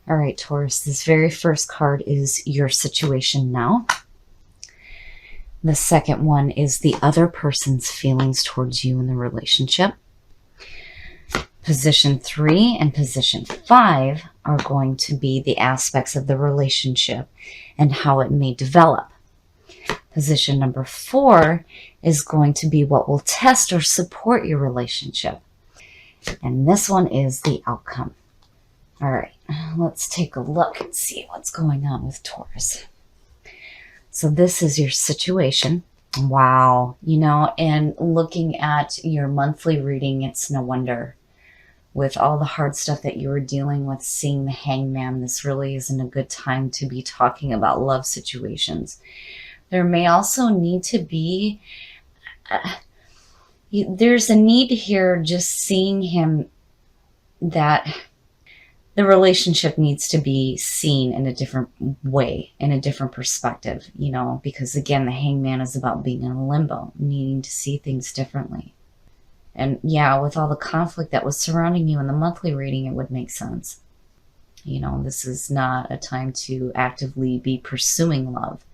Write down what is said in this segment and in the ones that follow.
All right, Taurus, this very first card is your situation now. The second one is the other person's feelings towards you in the relationship. Position 3 and position 5 are going to be the aspects of the relationship and how it may develop. Position number 4 is going to be what will test or support your relationship. And this one is the outcome. All right, let's take a look and see what's going on with Taurus. So this is your situation. Wow. And looking at your monthly reading, it's no wonder. With all the hard stuff that you were dealing with, seeing the Hangman, this really isn't a good time to be talking about love situations. There may also need to be, there's a need here just seeing him that the relationship needs to be seen in a different way, in a different perspective, because again, the Hangman is about being in a limbo, needing to see things differently. And yeah, with all the conflict that was surrounding you in the monthly reading, it would make sense. This is not a time to actively be pursuing love,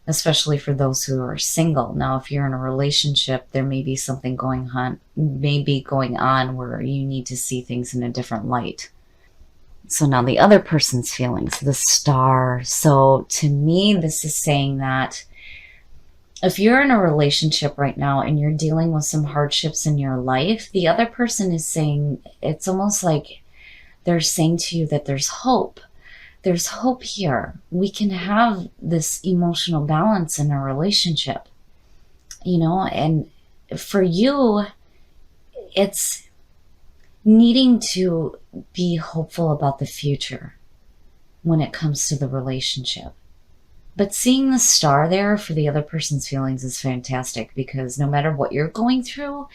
especially for those who are single. Now, if you're in a relationship, there may be something going on where you need to see things in a different light. So now the other person's feelings, the Star. So to me, this is saying that if you're in a relationship right now and you're dealing with some hardships in your life, the other person is saying, it's almost like they're saying to you that there's hope. There's hope here. We can have this emotional balance in a relationship, and for you, it's needing to be hopeful about the future when it comes to the relationship. But seeing the Star there for the other person's feelings is fantastic, because no matter what you're going through,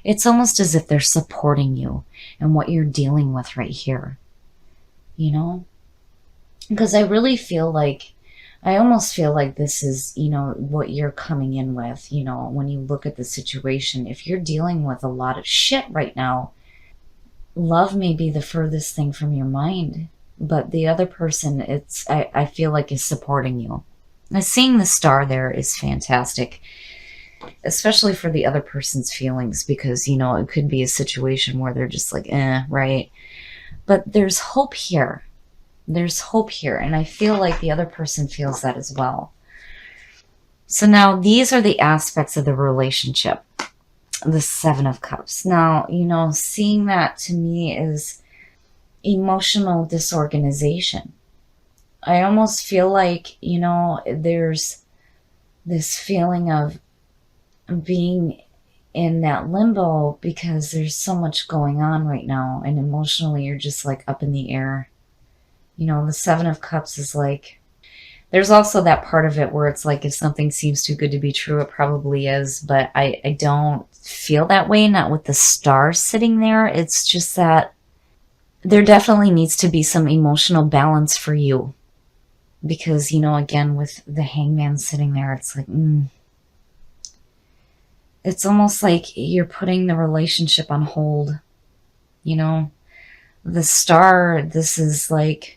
it's almost as if they're supporting you and what you're dealing with right here. Because I almost feel like this is, what you're coming in with, when you look at the situation. If you're dealing with a lot of shit right now, love may be the furthest thing from your mind. But the other person, I feel like is supporting you. Now, seeing the Star there is fantastic, especially for the other person's feelings, because, it could be a situation where they're just like, right? But there's hope here. There's hope here. And I feel like the other person feels that as well. So now these are the aspects of the relationship. The 7 of Cups. Now, seeing that to me is emotional disorganization. I almost feel like, there's this feeling of being in that limbo because there's so much going on right now, and emotionally you're just like up in the air. The 7 of Cups is like, there's also that part of it where it's like, if something seems too good to be true, it probably is, but I don't feel that way, not with the Star sitting there. It's just that there definitely needs to be some emotional balance for you. Because, again, with the Hangman sitting there, it's like, it's almost like you're putting the relationship on hold. The Star, this is like,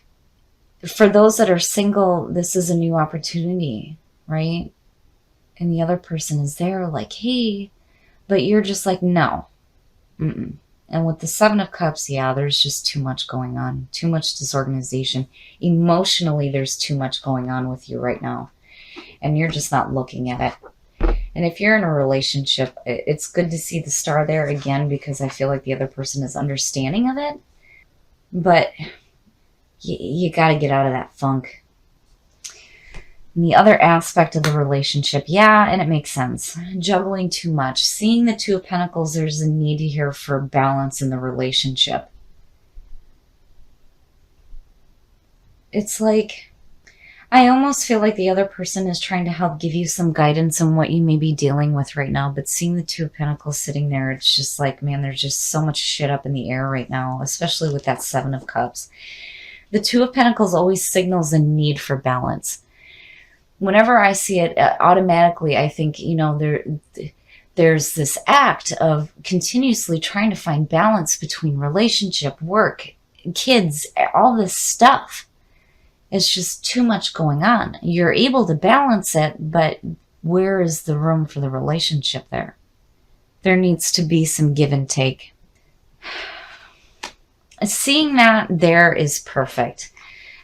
for those that are single, this is a new opportunity, right? And the other person is there like, hey, but you're just like, no. And with the 7 of Cups, yeah, there's just too much going on, too much disorganization. Emotionally, there's too much going on with you right now, and you're just not looking at it. And if you're in a relationship, it's good to see the Star there again, because I feel like the other person is understanding of it. But you got to get out of that funk. And the other aspect of the relationship, yeah, and it makes sense. Juggling too much. Seeing the 2 of Pentacles, there's a need here for balance in the relationship. It's like, I almost feel like the other person is trying to help give you some guidance on what you may be dealing with right now. But seeing the 2 of Pentacles sitting there, it's just like, man, there's just so much shit up in the air right now, especially with that 7 of Cups. The 2 of Pentacles always signals a need for balance. Whenever I see it, automatically I think, there's this act of continuously trying to find balance between relationship, work, kids, all this stuff. It's just too much going on. You're able to balance it, but where is the room for the relationship there? There needs to be some give and take. Seeing that there is perfect.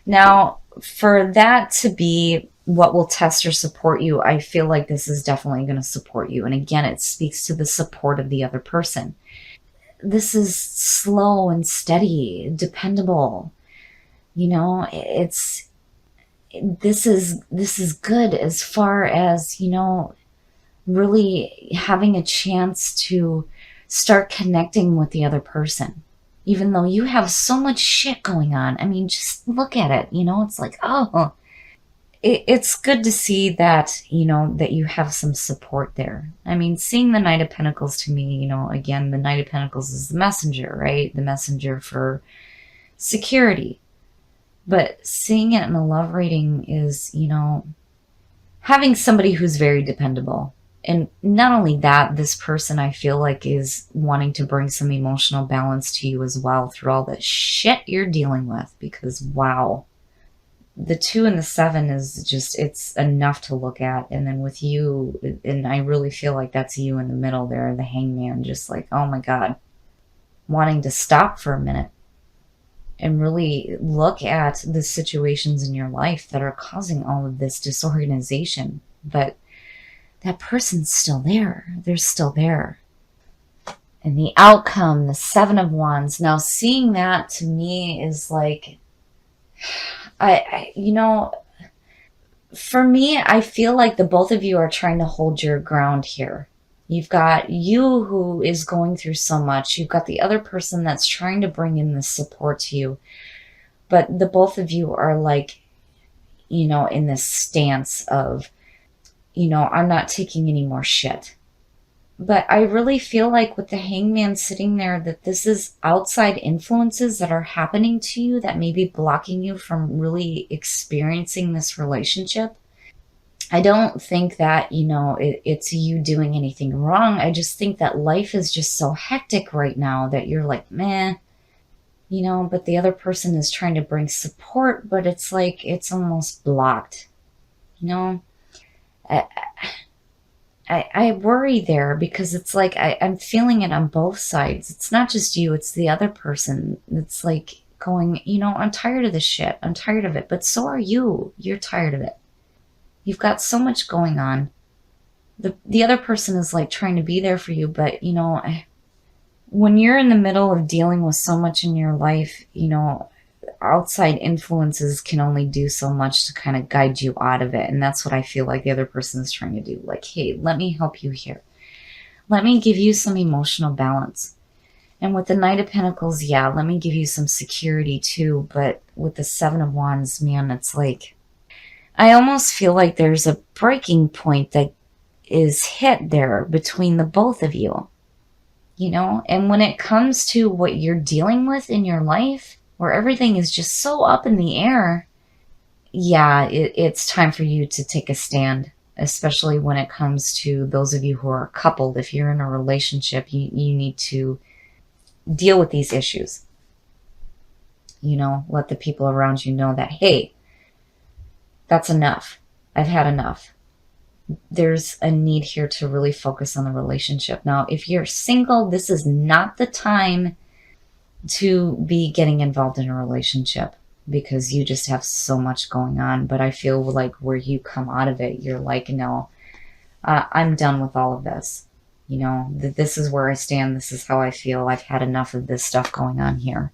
Now, for that to be what will test or support you, I feel like this is definitely going to support you. And again, it speaks to the support of the other person. This is slow and steady, dependable. This is good as far as, really having a chance to start connecting with the other person. Even though you have so much shit going on. I mean, just look at it, it's like, oh, it's good to see that, that you have some support there. I mean, seeing the Knight of Pentacles to me, again, the Knight of Pentacles is the messenger, right? The messenger for security. But seeing it in a love reading is, having somebody who's very dependable. And not only that, this person I feel like is wanting to bring some emotional balance to you as well through all the shit you're dealing with. Because, wow, the 2 and the 7 is just, it's enough to look at. And then with you, and I really feel like that's you in the middle there, the Hangman, just like, oh my God, wanting to stop for a minute and really look at the situations in your life that are causing all of this disorganization. But that person's still there. They're still there. And the outcome, the 7 of Wands. Now, seeing that to me is like, for me, I feel like the both of you are trying to hold your ground here. You've got you who is going through so much. You've got the other person that's trying to bring in this support to you. But the both of you are like, in this stance of, I'm not taking any more shit. But I really feel like with the Hangman sitting there that this is outside influences that are happening to you that may be blocking you from really experiencing this relationship. I don't think that, it's you doing anything wrong. I just think that life is just so hectic right now that you're like, meh, but the other person is trying to bring support, but it's like, it's almost blocked, I worry there because it's like I'm feeling it on both sides. It's not just you, it's the other person. It's like going, I'm tired of this shit. I'm tired of it. But so are you. You're tired of it. You've got so much going on. The other person is like trying to be there for you. But, when you're in the middle of dealing with so much in your life, outside influences can only do so much to kind of guide you out of it. And that's what I feel like the other person is trying to do. Like, hey, let me help you here. Let me give you some emotional balance. And with the Knight of Pentacles, yeah, let me give you some security too. But with the 7 of Wands, man, it's like, I almost feel like there's a breaking point that is hit there between the both of you. And when it comes to what you're dealing with in your life, where everything is just so up in the air, yeah, it's time for you to take a stand, especially when it comes to those of you who are coupled. If you're in a relationship, you need to deal with these issues. Let the people around you know that, hey, that's enough. I've had enough. There's a need here to really focus on the relationship. Now, if you're single, this is not the time to be getting involved in a relationship because you just have so much going on. But I feel like where you come out of it, you're like, no, I'm done with all of this. This is where I stand. This is how I feel. I've had enough of this stuff going on here.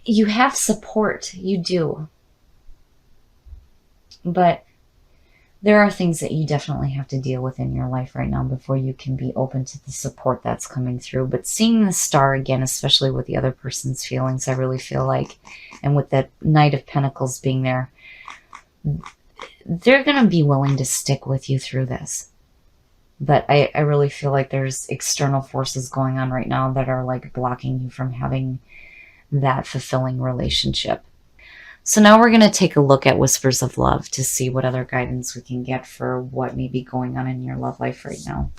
You have support. You do. But there are things that you definitely have to deal with in your life right now before you can be open to the support that's coming through. But seeing the star again, especially with the other person's feelings, I really feel like, and with that Knight of Pentacles being there, they're going to be willing to stick with you through this. But I really feel like there's external forces going on right now that are like blocking you from having that fulfilling relationship. So now we're going to take a look at Whispers of Love to see what other guidance we can get for what may be going on in your love life right now.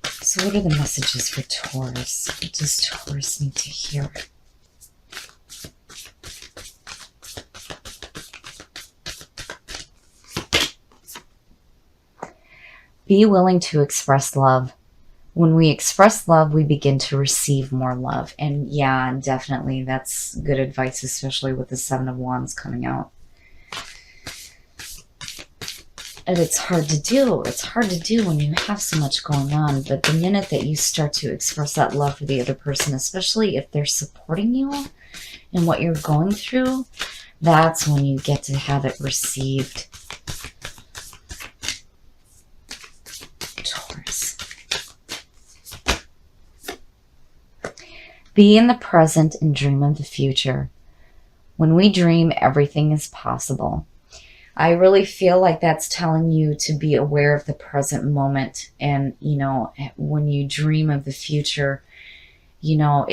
So So what are the messages for Taurus? What does Taurus need to hear? Be willing to express love. When we express love, we begin to receive more love. And yeah, definitely, that's good advice, especially with the Seven of Wands coming out. And it's hard to do. It's hard to do when you have so much going on. But the minute that you start to express that love for the other person, especially if they're supporting you in what you're going through, that's when you get to have it received. Taurus. Be in the present and dream of the future. When we dream, everything is possible. I really feel like that's telling you to be aware of the present moment. And, you know, when you dream of the future, you know,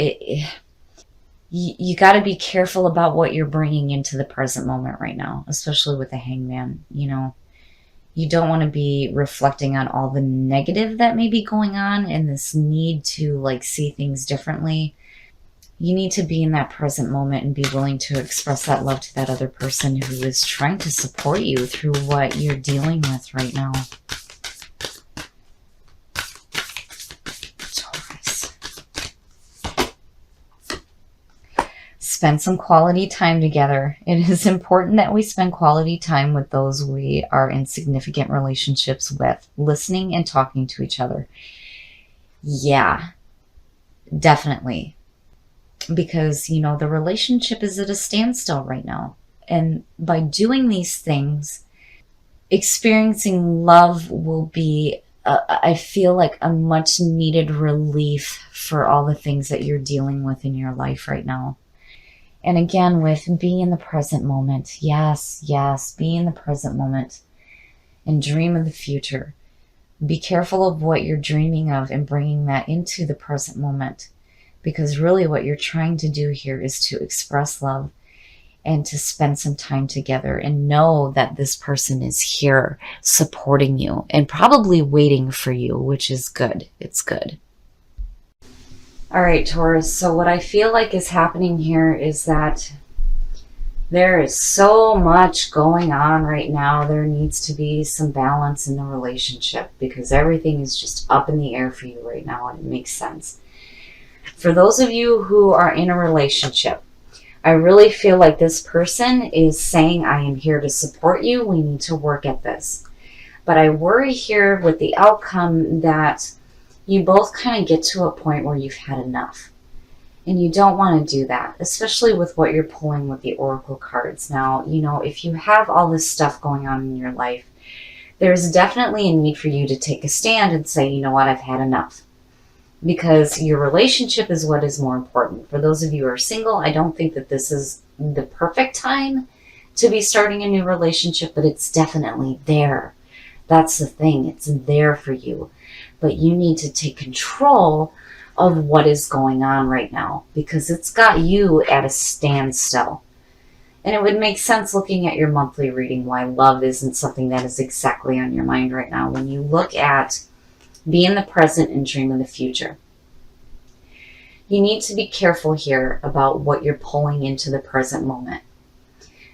you got to be careful about what you're bringing into the present moment right now, especially with the Hangman. You know, you don't want to be reflecting on all the negative that may be going on and this need to like see things differently. You need to be in that present moment and be willing to express that love to that other person who is trying to support you through what you're dealing with right now. Taurus. Spend some quality time together. It is important that we spend quality time with those we are in significant relationships with, listening and talking to each other. Yeah, definitely. Because, you know, the relationship is at a standstill right now. And by doing these things, experiencing love will be, I feel like, a much needed relief for all the things that you're dealing with in your life right now. And again, with be in the present moment. Yes, yes, be in the present moment and dream of the future. Be careful of what you're dreaming of and bringing that into the present moment. Because really what you're trying to do here is to express love and to spend some time together and know that this person is here supporting you and probably waiting for you, which is good. It's good. All right, Taurus. So what I feel like is happening here is that there is so much going on right now. There needs to be some balance in the relationship because everything is just up in the air for you right now, and it makes sense. For those of you who are in a relationship, I really feel like this person is saying, I am here to support you. We need to work at this. But I worry here with the outcome that you both kind of get to a point where you've had enough. And you don't want to do that, especially with what you're pulling with the Oracle cards. Now, you know, if you have all this stuff going on in your life, there's definitely a need for you to take a stand and say, you know what, I've had enough. Because your relationship is what is more important. For those of you who are single, I don't think that this is the perfect time to be starting a new relationship, but it's definitely there. That's the thing. It's there for you. But you need to take control of what is going on right now because it's got you at a standstill. And it would make sense looking at your monthly reading why love isn't something that is exactly on your mind right now. When you look at be in the present and dream of the future. You need to be careful here about what you're pulling into the present moment.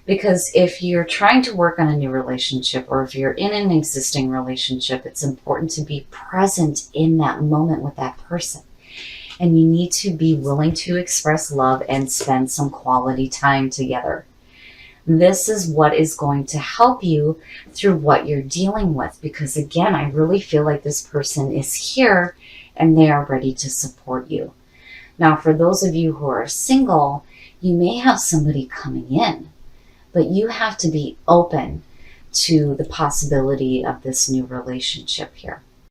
Because if you're trying to work on a new relationship or if you're in an existing relationship, it's important to be present in that moment with that person. And you need to be willing to express love and spend some quality time together. This is what is going to help you through what you're dealing with. Because again, I really feel like this person is here and they are ready to support you. Now, for those of you who are single, you may have somebody coming in, but you have to be open to the possibility of this new relationship here.